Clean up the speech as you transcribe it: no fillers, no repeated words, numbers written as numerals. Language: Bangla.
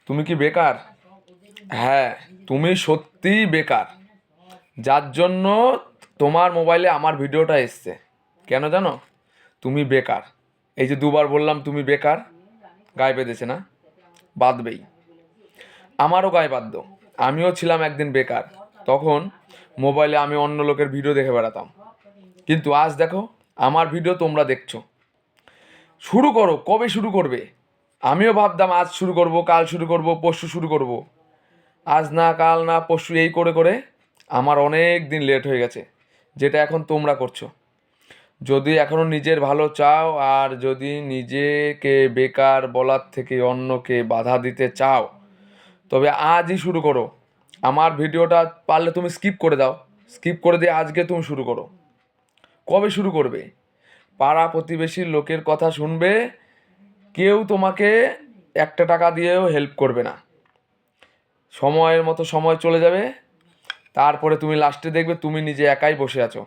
তুমি কি বেকার? হ্যাঁ, তুমি সত্যিই বেকার। যার জন্য তোমার মোবাইলে আমার ভিডিওটা এসছে। কেন জানো? তুমি বেকার। এই যে দুবার বললাম তুমি বেকার, গায়ে বেঁধেছে না? বাঁধবেই। আমারও গায়ে বাধ্য। আমিও ছিলাম একদিন বেকার। তখন মোবাইলে আমি অন্য লোকের ভিডিও দেখে বেড়াতাম। কিন্তু আজ দেখো, আমার ভিডিও তোমরা দেখছো। শুরু করো, কবে শুরু করবে? আমিও ভাবতাম আজ শুরু করব, কাল শুরু করব, পরশু শুরু করব। আজ না কাল না পরশু এই করে করে আমার অনেক দিন লেট হয়ে গেছে, যেটা এখন তোমরা করছো। যদি এখনও নিজের ভালো চাও আর যদি নিজেকে বেকার বলার থেকে অন্যকে বাধা দিতে চাও, তবে আজই শুরু করো। আমার ভিডিওটা পারলে তুমি স্কিপ করে দাও। স্কিপ করে দিয়ে আজকে তুমি শুরু করো। কবে শুরু করবে? পাড়া প্রতিবেশীর লোকের কথা শুনবে, কেউ তোমাকে একটা টাকা দিয়েও হেল্প করবে না। সময়ের মতো সময় চলে যাবে, তারপরে তুমি লাস্টে দেখবে তুমি নিজে একাই বসে আছো।